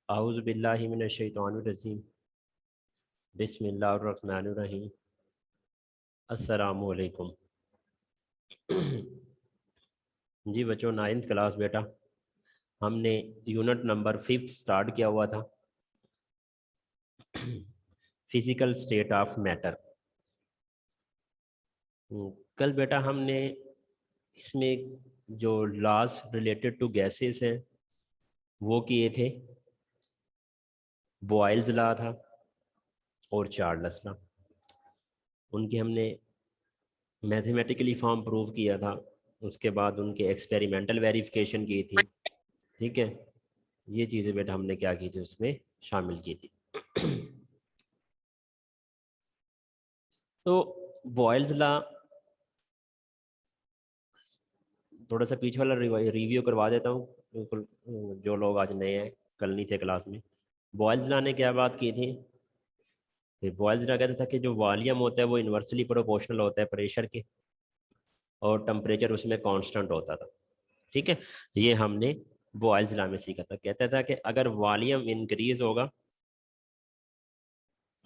औज़ु बिल्लाहि मिनश शैतानिर रजीम। बिस्मिल्लाहिर रहमानिर रहीम। अस्सलामु अलैकुम। जी बच्चों, 9th क्लास बेटा, हमने यूनिट नंबर 5 स्टार्ट किया हुआ था, फिजिकल स्टेट ऑफ मैटर। कल बेटा हमने इसमें जो लॉज रिलेटेड टू गैसेस हैं वो किए थे। बॉयल्स लॉ था और चार्ल्स लॉ, उनकी हमने मैथमेटिकली फॉर्म प्रूव किया था। उसके बाद उनके एक्सपेरिमेंटल वेरिफिकेशन की थी। ठीक है, ये चीज़ें बेटा हमने क्या की थी, उसमें शामिल की थी। तो बॉयल्स लॉ थोड़ा सा पीछे वाला रिव्यू करवा देता हूँ, बिल्कुल जो लोग आज नए हैं, कल नहीं थे क्लास में। बॉयल्स लॉ ने क्या बात की थी? फिर बॉयल्स लॉ कहता था कि जो वॉल्यूम होता है वो इन्वर्सली प्रोपोर्शनल होता है प्रेशर के, और टेम्परेचर उसमें कांस्टेंट होता था। ठीक है, ये हमने बॉयल्स लॉ में सीखा था। कहता था कि अगर वॉल्यूम इंक्रीज होगा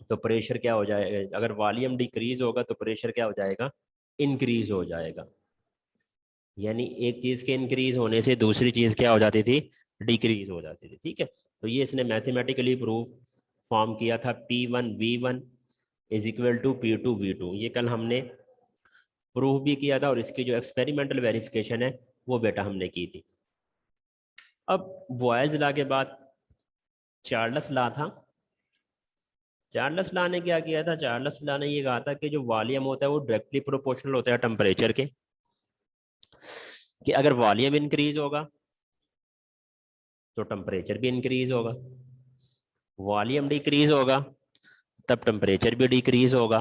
तो प्रेशर क्या हो जाएगा, अगर वॉल्यूम डिक्रीज होगा तो प्रेशर क्या हो जाएगा, इंक्रीज हो जाएगा। यानी एक चीज़ के इंक्रीज होने से दूसरी चीज़ क्या हो जाती थी, डिक्रीज हो जाती थी। ठीक है, तो ये इसने मैथमेटिकली प्रूफ फॉर्म किया था। P1V1 is equal to P2V2। ये कल हमने प्रूफ भी किया था और इसकी जो एक्सपेरिमेंटल वेरिफिकेशन है वो बेटा हमने की थी। अब बॉयल्स लॉ के बाद चार्ल्स लॉ था। चार्ल्स लॉ ने क्या किया था? चार्ल्स लॉ ने ये कहा था कि जो वॉल्यूम होता है वो डायरेक्टली प्रोपोर्शनल होता है टेम्परेचर के, कि अगर वॉल्यूम इंक्रीज होगा तो टेम्परेचर भी इंक्रीज होगा, वॉल्यूम डिक्रीज होगा तब टेम्परेचर भी डिक्रीज होगा।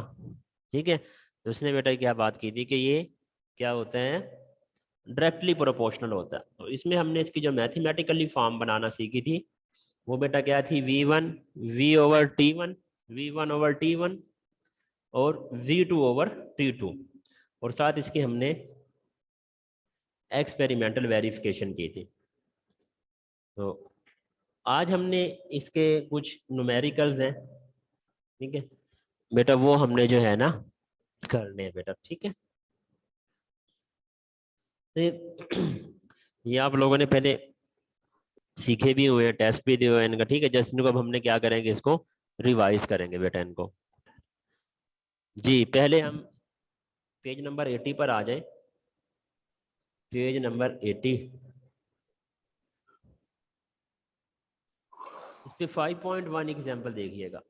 ठीक है, तो उसने बेटा क्या बात की थी कि ये क्या होता है, डायरेक्टली प्रोपोर्शनल होता है। तो इसमें हमने इसकी जो मैथमेटिकली फॉर्म बनाना सीखी थी वो बेटा क्या थी, V1 ओवर T1 और V2 ओवर T2, और साथ इसकी हमने एक्सपेरिमेंटल वेरिफिकेशन की थी। तो आज हमने इसके कुछ न्यूमेरिकल्स हैं, ठीक है बेटा, वो हमने जो है ना करने हैं बेटा। ठीक है, तो ये आप लोगों ने पहले सीखे भी हुए हैं, टेस्ट भी दिए हुए हैं इनका। ठीक है, जस्ट इनको अब हमने क्या करेंगे, इसको रिवाइज करेंगे बेटा इनको। जी पहले हम पेज नंबर 80 पर आ जाए। पेज नंबर 80, इस पे 5.1 एग्जाम्पल देखिएगा।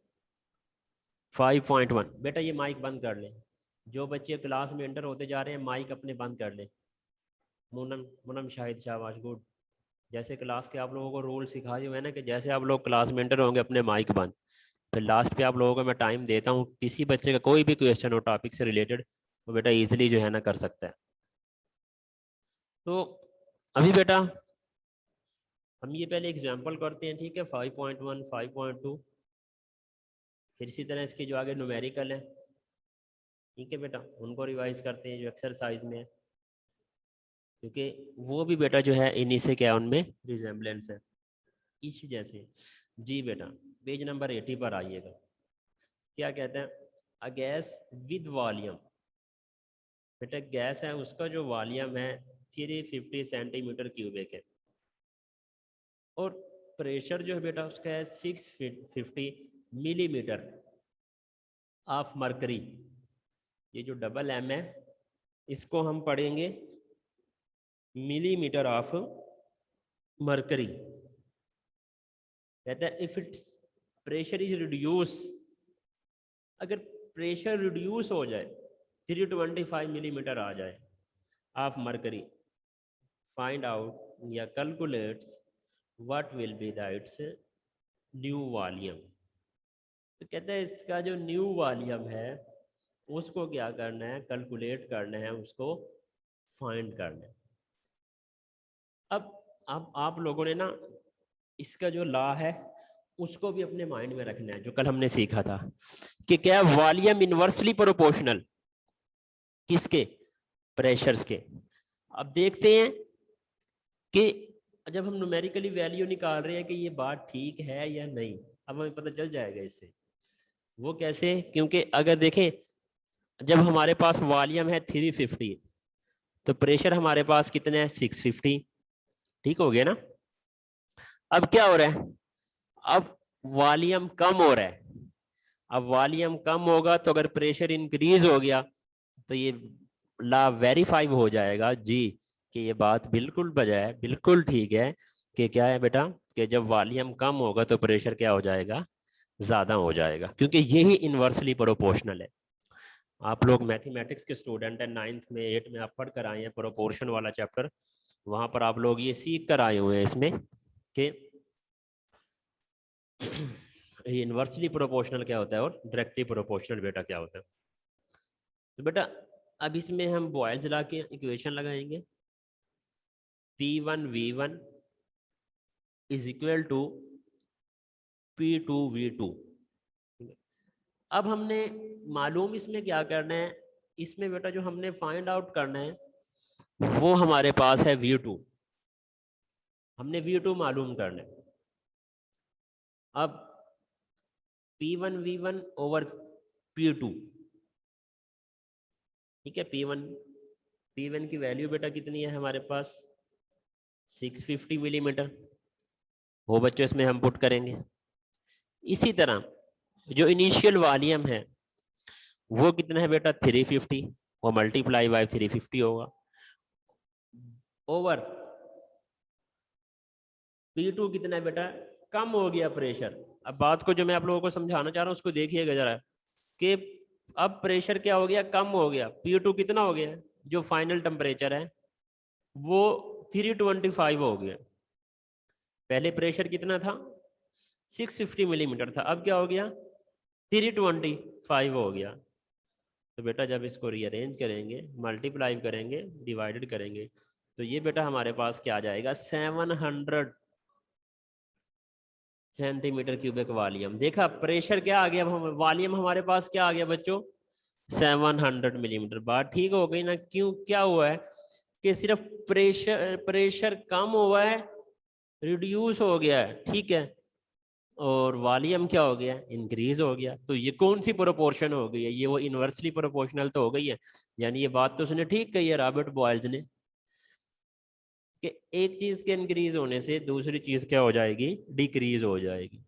5.1 बेटा, ये माइक बंद कर लें। जो बच्चे क्लास में एंटर होते जा रहे हैं माइक अपने बंद कर लें। मुनम मुनम शाहिद शाबाश, गुड। जैसे क्लास के आप लोगों को रूल सिखा दिए हुए हैं ना, कि जैसे आप लोग क्लास में एंटर होंगे अपने माइक बंद। फिर लास्ट पे आप लोगों को मैं टाइम देता हूँ, किसी बच्चे का कोई भी क्वेश्चन हो टॉपिक से रिलेटेड तो बेटा इजीली जो है ना कर सकता है। तो अभी बेटा हम ये पहले एग्जांपल करते हैं। ठीक है, 5.1, 5.2, फिर इसी तरह इसके जो आगे न्यूमेरिकल है, ठीक है बेटा, उनको रिवाइज करते हैं जो एक्सरसाइज में है, क्योंकि वो भी बेटा जो है इन्हीं से क्या उनमें रिजेम्बलेंस है, इसी जैसे। जी बेटा, पेज नंबर 80 पर आइएगा। क्या कहते हैं, अ गैस विद वॉल्यूम। बेटा गैस है, उसका जो वॉल्यूम है 350 सेंटीमीटर क्यूबिक है, और प्रेशर जो है बेटा उसका है 650 मिलीमीटर ऑफ मरकरी। ये जो डबल एम है इसको हम पढ़ेंगे मिलीमीटर ऑफ मरकरी। कहता है if it's pressure is reduce, अगर प्रेशर रिड्यूस हो जाए 325 मिलीमीटर आ जाए ऑफ मरकरी, फाइंड आउट या calculates what will be the it's new volume. तो कहते हैं इसका जो न्यू वॉल्यूम है उसको क्या करना है, कैलकुलेट करना है, उसको फाइंड करना है। अब आप लोगों ने ना इसका जो लॉ है उसको भी अपने माइंड में रखना है, जो कल हमने सीखा था कि क्या वॉल्यूम इनवर्सली प्रोपोर्शनल किसके, प्रेशर्स के। अब देखते हैं कि जब हम न्यूमेरिकली वैल्यू निकाल रहे हैं कि ये बात ठीक है या नहीं, अब हमें पता चल जाएगा इससे। वो कैसे? क्योंकि अगर देखें, जब हमारे पास वॉल्यूम है 350 तो प्रेशर हमारे पास कितने हैं? 650। ठीक हो गया ना? अब क्या हो रहा है? अब वॉल्यूम कम हो रहा है। अब वॉल्यूम कम होगा तो अगर प्रेशर इंक्रीज हो गया तो ये ला वेरीफाई हो जाएगा जी कि ये बात बिल्कुल बजाय है, बिल्कुल ठीक है कि क्या है बेटा कि जब वॉल्यूम कम होगा तो प्रेशर क्या हो जाएगा? ज्यादा हो जाएगा, क्योंकि यही इनवर्सली प्रोपोर्शनल है। आप लोग मैथमेटिक्स के स्टूडेंट हैं, 9th में 8th में आप पढ़ कर आए हैं प्रोपोर्शन वाला चैप्टर, वहां पर आप लोग ये सीख कर आए हुए हैं इसमें कि इनवर्सली प्रोपोर्शनल क्या होता है और डायरेक्टली प्रोपोर्शनल बेटा क्या होता है। तो बेटा अब इसमें हम बॉयल्स ला के इक्वेशन लगाएंगे, P1V1 is equal to P2V2। अब हमने मालूम इसमें क्या करना है, इसमें बेटा जो हमने फाइंड आउट करना है वो हमारे पास है V2। हमने V2 मालूम करना है। अब P1V1 ओवर P2, ठीक है। P1 की वैल्यू बेटा कितनी है हमारे पास? 650 मिलीमीटर। वो बच्चों इसमें हम पुट करेंगे। इसी तरह जो इनिशियल वॉल्यूम है वो कितना है बेटा? 350, वो मल्टीप्लाई बाय 350 होगा ओवर P2 कितना है बेटा? कम हो गया प्रेशर। अब बात को जो मैं आप लोगों को समझाना चाह रहा हूँ उसको देखिएगा जरा कि अब प्रेशर क्या हो गया? कम हो गया। P2 कितना हो गया? जो फाइनल टेम्परेचर है वो 325 हो गया। पहले प्रेशर कितना था? 650 मिलीमीटर था, अब क्या हो गया? 325 हो गया। तो बेटा जब इसको रीअरेंज करेंगे, मल्टीप्लाई करेंगे, डिवाइडेड करेंगे तो ये बेटा हमारे पास क्या आ जाएगा? 700 सेंटीमीटर क्यूबिक वॉल्यूम। देखा प्रेशर क्या आ गया? अब हम वॉल्यूम हमारे पास क्या आ गया बच्चों? 700 मिलीमीटर। बात ठीक हो गई ना? क्यों? क्या हुआ है कि सिर्फ प्रेशर कम हुआ है, रिड्यूस हो गया है, ठीक है, और वॉल्यूम क्या हो गया? इंक्रीज हो गया। तो ये कौन सी प्रोपोर्शन हो गई है? ये वो इनवर्सली प्रोपोर्शनल तो हो गई है। यानी ये बात तो उसने ठीक कही है रॉबर्ट बॉयल्स ने कि एक चीज के इंक्रीज होने से दूसरी चीज क्या हो जाएगी? डिक्रीज हो जाएगी।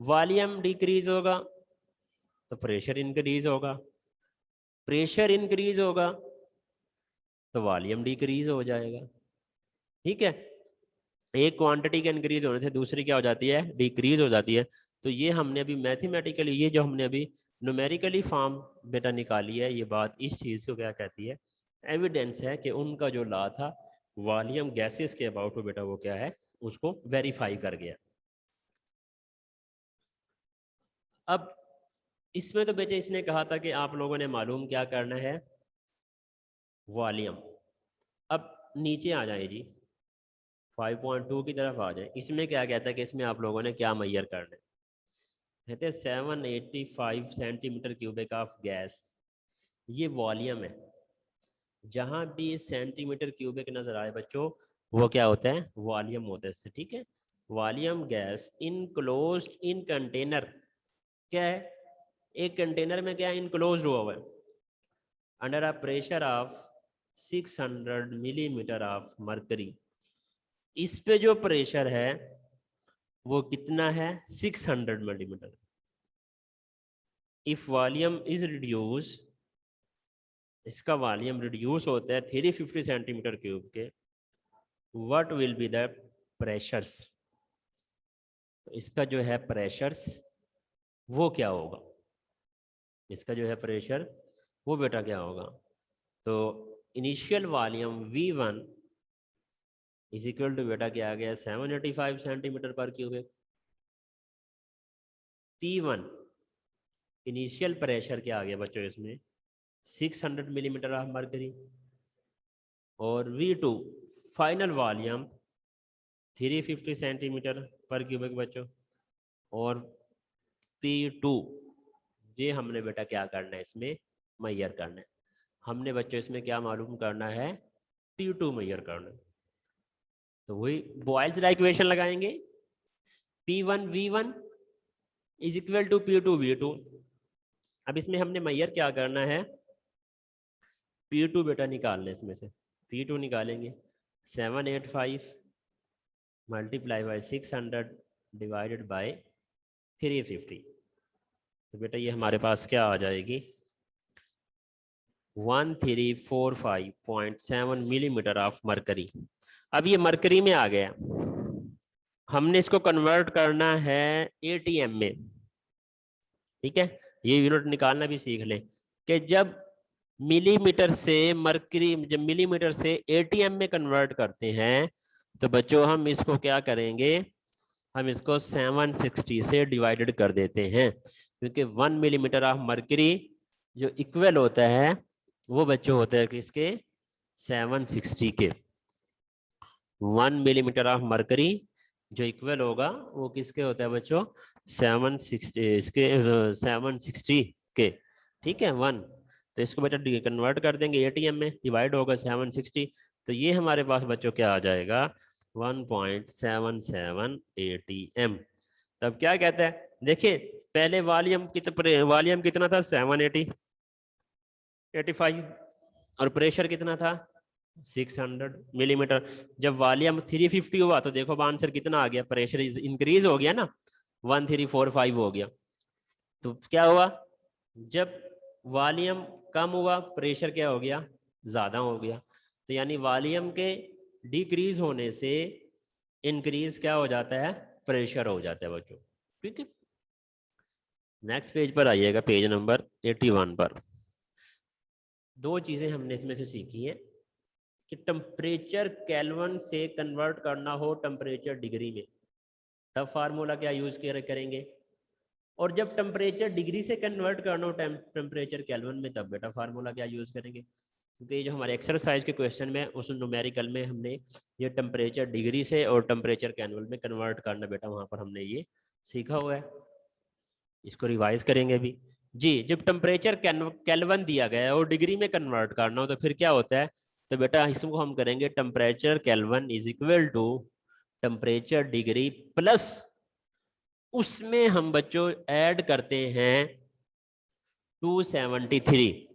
वॉल्यूम डिक्रीज होगा तो प्रेशर इंक्रीज होगा, प्रेशर इंक्रीज होगा तो वॉल्यूम डिक्रीज हो जाएगा। ठीक है, एक क्वांटिटी के इंक्रीज होने से दूसरी क्या हो जाती है? डिक्रीज हो जाती है। तो ये हमने अभी मैथमेटिकली, ये जो हमने अभी न्यूमेरिकली फॉर्म बेटा निकाली है, ये बात इस चीज़ को क्या कहती है? एविडेंस है कि उनका जो लॉ था वॉल्यूम गैसेस के अबाउट वो बेटा वो क्या है? उसको वेरीफाई कर गया। अब इसमें तो बेटा इसने कहा था कि आप लोगों ने मालूम क्या करना है? वॉल्यूम। अब नीचे आ जाए जी, 5.2 की तरफ आ जाए। इसमें क्या कहता है कि इसमें आप लोगों ने क्या मैयर करना है? कहते हैं 785 सेंटीमीटर क्यूबिक ऑफ गैस, ये वॉल्यूम है। जहां भी सेंटीमीटर क्यूबिक नजर आए बच्चों वो क्या होता है? वॉल्यूम होता है। ठीक है, वॉल्यूम गैस इनक्लोज्ड इन कंटेनर, क्या है? एक कंटेनर में क्या इनक्लोज्ड हुआ हुआ है under a pressure of 600 millimetre of mercury. इस पे जो प्रेशर है वो कितना है? 600 millimetre. If volume is reduce, इसका वॉल्यूम रिड्यूस होता है 350 सेंटीमीटर क्यूब के, what will be the pressures? इसका जो है प्रेशर्स वो क्या होगा? इसका जो है प्रेशर वो बेटा क्या होगा? तो initial volume V1 is equal to बेटा क्या आ गया? 785 centimetre per cubic. P1 initial pressure क्या आ गया बच्चों इसमें? 600 मिलीमीटर ऑफ मरकरी। और V2 final volume 350 centimetre per cubic बच्चों। और P2 ये हमने बेटा क्या करना है? इसमें मैयर करना है। हमने बच्चों इसमें क्या मालूम करना है? P2 मैयर करना है। तो वही बॉयल्स लॉ इक्वेशन लगाएंगे, P1V1 is equal to P2V2। अब इसमें हमने मैयर क्या करना है, P2 बेटा निकालना है, इसमें से P2 निकालेंगे 785 मल्टीप्लाई बाई 600 डिवाइडेड बाई 350। तो बेटा ये हमारे पास क्या आ जाएगी, 1345.7 मिलीमीटर ऑफ मरकरी। अब ये मरकरी में आ गया, हमने इसको कन्वर्ट करना है एटीएम में। ठीक है, ये यूनिट निकालना भी सीख लें कि जब मिलीमीटर से मरकरी, जब मिलीमीटर से एटीएम में कन्वर्ट करते हैं तो बच्चों हम इसको क्या करेंगे, हम इसको 760 से डिवाइडेड कर देते हैं, क्योंकि 1 मिलीमीटर ऑफ मरकरी जो इक्वल होता है वो बच्चों होता है किसके, 760 के। 1 मिलीमीटर ऑफ मरकरी जो इक्वल होगा वो किसके होता है बच्चों, 760 के। ठीक है 1, तो इसको बेटा कन्वर्ट कर देंगे एटीएम में, डिवाइड होगा 760, तो ये हमारे पास बच्चों क्या आ जाएगा, 1.77 ATM। तब क्या कहता है, देखिए पहले वॉल्यूम कितना था, 785 और प्रेशर कितना था, 600 मिलीमीटर। जब वॉल्यूम 350 हुआ तो देखो आंसर कितना आ गया, प्रेशर इंक्रीज हो गया ना, 1345 हो गया। तो क्या हुआ, जब वॉल्यूम कम हुआ प्रेशर क्या हो गया, ज्यादा हो गया। तो यानी वॉल्यूम के डिक्रीज होने से इंक्रीज क्या हो जाता है, प्रेशर हो जाता है बच्चों। ठीक है, नेक्स्ट पेज पर आइएगा, पेज नंबर 81 पर। दो चीजें हमने इसमें से सीखी हैं कि टेम्परेचर केल्विन से कन्वर्ट करना हो टेम्परेचर डिग्री में, तब फार्मूला क्या यूज करेंगे, और जब टेम्परेचर डिग्री से कन्वर्ट करना हो टेम्परेचर केल्विन में, तब बेटा फार्मूला क्या यूज करेंगे। क्योंकि ये जो हमारे एक्सरसाइज के क्वेश्चन में, उस न्यूमेरिकल में हमने ये टेम्परेचर डिग्री से और टेम्परेचर केल्विन में कन्वर्ट करना बेटा, वहां पर हमने ये सीखा हुआ है। इसको रिवाइज करेंगे भी जी। जब टेम्परेचर केल्विन दिया गया है और डिग्री में कन्वर्ट करना हो तो फिर क्या होता है, तो बेटा इसको हम करेंगे temperature kelvin is equal to temperature degree plus, उसमें हम बच्चों ऐड करते हैं 273।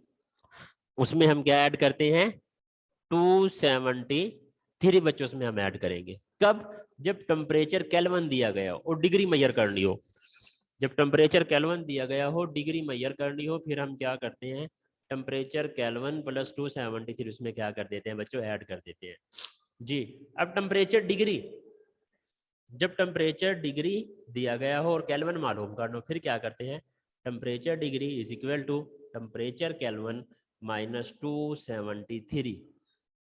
उसमें हम क्या ऐड करते हैं, 273 बच्चों उसमें हम ऐड करेंगे। कब, जब टेम्परेचर केल्विन दिया गया और डिग्री मेजर करनी हो। जब टेम्परेचर केल्विन दिया गया हो, डिग्री मेजर करनी हो, फिर हम क्या करते हैं, टेम्परेचर केल्विन प्लस 273 उसमें क्या कर देते हैं बच्चों, ऐड कर देते हैं जी। अब टेम्परेचर डिग्री, जब टेम्परेचर डिग्री दिया गया हो और केल्विन मालूम करना हो, फिर क्या करते हैं, temperature degree is equal to temperature kelvin minus 273।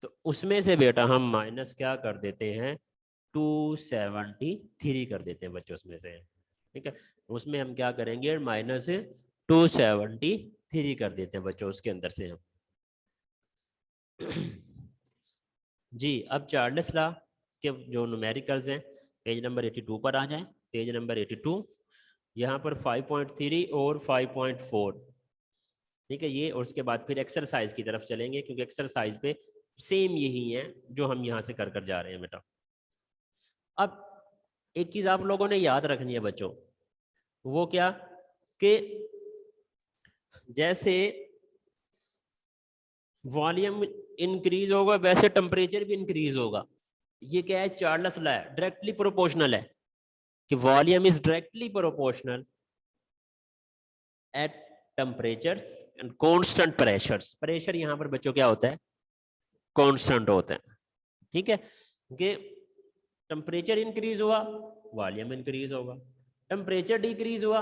तो उसमें से बेटा हम माइनस क्या कर देते हैं, 273 कर देते हैं बच्चों उसमें से। ठीक है, उसमें हम क्या करेंगे, माइनस 273 कर देते हैं बच्चों उसके अंदर से हम जी। अब चार्ल्स लॉ के जो न्यूमेरिकल्स हैं, पेज नंबर 82 पर आ जाएं। पेज नंबर 82, यहाँ पर 5.3 और 5.4, ठीक है ये, और उसके बाद फिर एक्सरसाइज की तरफ चलेंगे, क्योंकि एक्सरसाइज पे सेम यही है जो हम यहाँ से कर कर जा रहे हैं बेटा। अब एक चीज आप लोगों ने याद रखनी है बच्चों, वो क्या, कि जैसे वॉल्यूम इंक्रीज होगा वैसे टेम्परेचर भी इंक्रीज होगा। ये क्या है, चार्ल्स लॉ है, डायरेक्टली प्रोपोर्शनल है, कि volume is directly proportional at temperatures and constant pressures. Pressure यहाँ पर बच्चों क्या होता है, कांस्टेंट होता है। ठीक है, कि टेम्परेचर इंक्रीज हुआ वॉल्यूम इंक्रीज होगा, टेम्परेचर डिक्रीज हुआ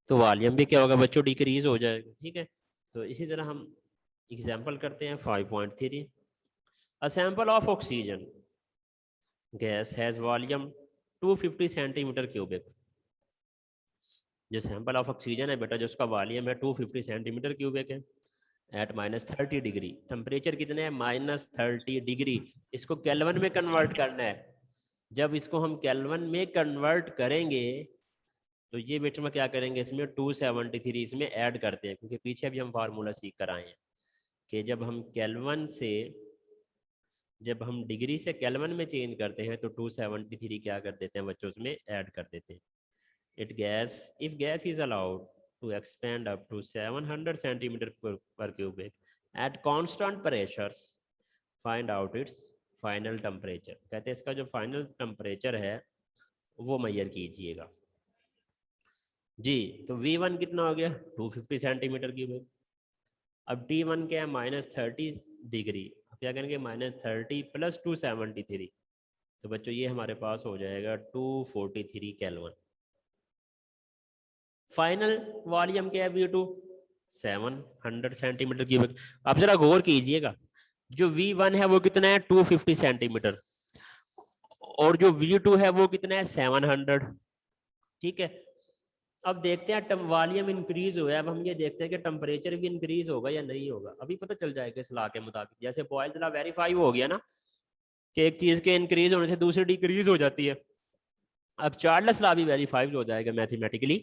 तो वॉल्यूम भी क्या होगा बच्चों, डिक्रीज हो जाएगा। ठीक है, तो इसी तरह हम एग्जांपल करते हैं 5.3। A sample of oxygen gas has volume 250 centimetre cubic. जो सैंपल ऑफ ऑक्सीजन है बेटा, जो उसका वॉल्यूम है 250 सेंटीमीटर क्यूबिक है, एट -30 डिग्री। टेम्परेचर कितने है, -30 डिग्री। इसको केल्विन में कन्वर्ट करना है। जब इसको हम केल्विन में कन्वर्ट करेंगे तो ये बेटा में क्या करेंगे, इसमें 273 इसमें ऐड करते हैं, क्योंकि पीछे भी हम फार्मूला सीख कर आए हैं कि जब हम केल्विन से जब हम डिग्री से केल्विन में चेंज करते हैं तो 273 क्या कर देते हैं बच्चों, उसमें ऐड कर देते हैं. It gas, if gas is allowed to expand up to 700 centimetre per cubic at constant pressures, find out its final temperature. कहते हैं इसका जो फाइनल टेम्परेचर है वो मेजर कीजिएगा जी. तो V1 कितना हो गया 250 सेंटीमीटर क्यूबिक. अब T1 क्या है -30 डिग्री. अब क्या करेंगे -30 + 273, तो बच्चों ये हमारे पास हो जाएगा 243 केल्विन. फाइनल वॉल्यूम क्या है V2 700 सेंटीमीटर क्यूबिक. अब जरा गौर कीजिएगा, जो V1 है वो कितना है 250 सेंटीमीटर, और जो V2 है वो कितना है 700. ठीक है. अब देखते हैं वॉल्यूम इंक्रीज हुआ है. अब हम ये देखते हैं कि टेम्परेचर भी इंक्रीज होगा या नहीं होगा. अभी पता चल जाएगा इस लॉ के मुताबिक. जैसे बॉयल्स लॉ वेरीफाई हो गया ना कि एक चीज के इंक्रीज होने से दूसरी डिक्रीज हो जाती है. अब चार्ल्स लॉ भी वेरीफाई हो जाएगा मैथमेटिकली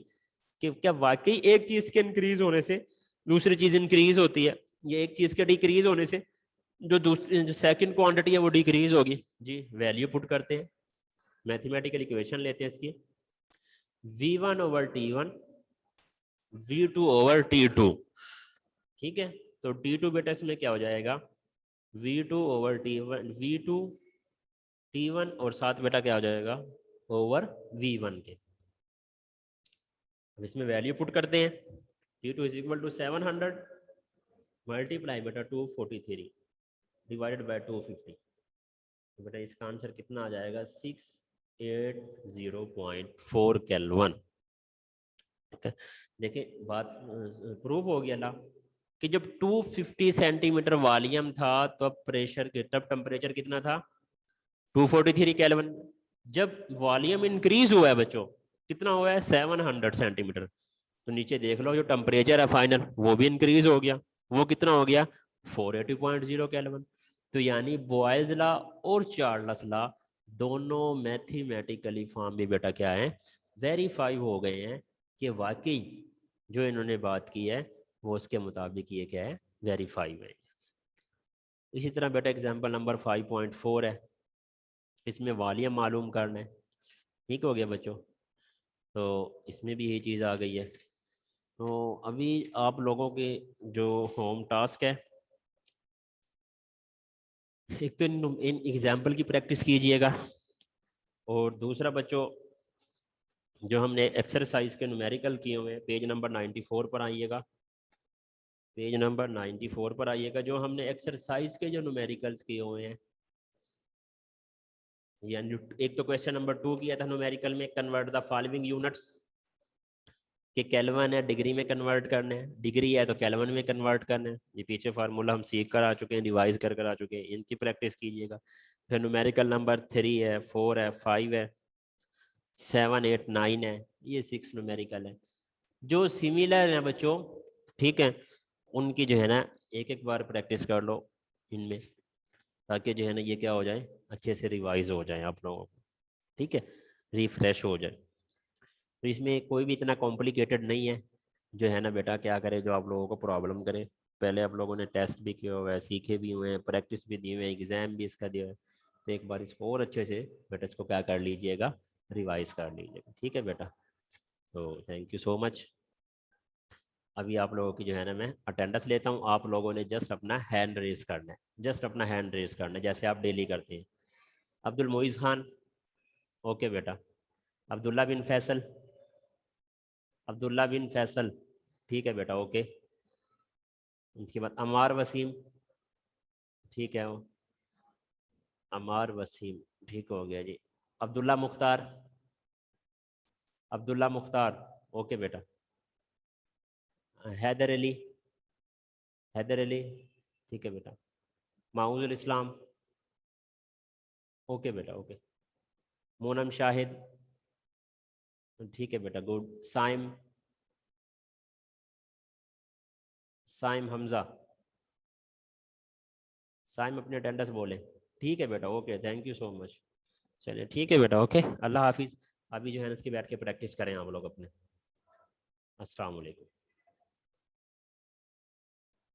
कि क्या वाकई एक चीज के इंक्रीज होने से दूसरी चीज इंक्रीज होती है, ये एक चीज के डिक्रीज होने से जो दूसरी जो सेकंड क्वांटिटी है वो डिक्रीज होगी. जी वैल्यू पुट करते हैं, मैथमेटिकल इक्वेशन लेते हैं इसकी. V1 over T1, V2 over T2. ठीक है. तो T2 बेटा इसमें क्या हो जाएगा V2 over T1, V2 T1 और साथ बेटा क्या हो जाएगा ओवर V1 के. अब इसमें वैल्यू पुट करते हैं. T2 is equal to 700 multiply बेटा 243 डिवाइडेड बाय 250. तो बेटा इसका आंसर कितना आ जाएगा 680.4 केल्विन. ठीक है. देखिए बात प्रूफ हो गया ना कि जब 250 सेंटीमीटर वॉल्यूम था तब प्रेशर के तब टेम्परेचर कितना था 243 केल्विन. जब वॉल्यूम इंक्रीज हुआ है बच्चों कितना हुआ है 700 सेंटीमीटर, तो नीचे देख लो जो टेम्परेचर है फाइनल वो भी इंक्रीज हो गया. वो कितना हो गया 480.0 केल्विन. तो यानी बॉयल्स लॉ और चार्ल्स लॉ दोनों मैथमेटिकली फॉर्म में बेटा क्या है वेरीफाई हो गए हैं कि वाकई जो इन्होंने बात की है वो उसके मुताबिक ये क्या है वेरीफाई हुए. इसी तरह बेटा एग्जांपल नंबर 5.4 है. इसमें वॉल्यूम मालूम करना है. ठीक हो गया बच्चों. तो इसमें भी यही चीज़ आ गई है. तो अभी आप लोगों के जो होम टास्क है, एक तो इन एग्जाम्पल की प्रैक्टिस कीजिएगा, और दूसरा बच्चों जो हमने एक्सरसाइज के न्यूमेरिकल किए हुए हैं पेज नंबर 94 पर आइएगा. पेज नंबर 94 पर आइएगा. जो हमने एक्सरसाइज के जो न्यूमेरिकल्स किए हुए हैं, यानी एक तो क्वेश्चन नंबर 2 किया था न्यूमेरिकल में, कन्वर्ट द फॉलोइंग यूनिट्स, कि केल्विन है डिग्री में कन्वर्ट करने हैं, डिग्री है तो केल्विन में कन्वर्ट करना है. ये पीछे फार्मूला हम सीख कर आ चुके हैं, रिवाइज कर आ चुके हैं. इनकी प्रैक्टिस कीजिएगा. फिर न्यूमेरिकल नंबर 3 है, 4 है, 5 है, 7, 8, 9 है, ये 6 न्यूमेरिकल है जो सिमिलर है बच्चों. ठीक है. उनकी जो है ना एक एक बार प्रैक्टिस कर लो इनमें, ताकि जो है ना ये क्या हो जाए अच्छे से रिवाइज हो जाए आप लोगों को. ठीक है. रिफ्रेश हो जाए. तो इसमें कोई भी इतना कॉम्प्लिकेटेड नहीं है जो है ना बेटा क्या करे जो आप लोगों को प्रॉब्लम करे. पहले आप लोगों ने टेस्ट भी किया हुआ है, सीखे भी हुए हैं, प्रैक्टिस भी दी हुए हैं, एग्जाम भी इसका दिया है. तो एक बार इसको और अच्छे से बेटा इसको क्या कर लीजिएगा रिवाइज कर लीजिएगा. ठीक है बेटा. तो थैंक यू सो मच. अभी आप लोगों की जो है ना मैं अटेंडेंस लेता हूँ. आप लोगों ने जस्ट अपना हैंड रेज करना है, जस्ट अपना हैंड रेज करना है जैसे आप डेली करते हैं. अब्दुल मोइज़ खान. ओके बेटा. अब्दुल्ला बिन फैसल. अब्दुल्ला बिन फैसल. ठीक है बेटा. ओके. इसके बाद अमार वसीम. ठीक है. अमार वसीम ठीक हो गया जी. अब्दुल्ला मुख्तार. अब्दुल्ला मुख्तार. ओके बेटा. हैदर अली. हैदर अली. ठीक है बेटा. माऊजुल इस्लाम. ओके बेटा. ओके. मोनम शाहिद. ठीक है बेटा. गुड. साइम. साइम हमजा. साइम अपने अटेंडेंस बोले. ठीक है बेटा. Okay. Thank you so much. चलिए ठीक है बेटा. ओके. अल्लाह हाफिज़. अभी जो है ना इसकी बैठ के प्रैक्टिस करें आप लोग अपने. अस्सलाम वालेकुम.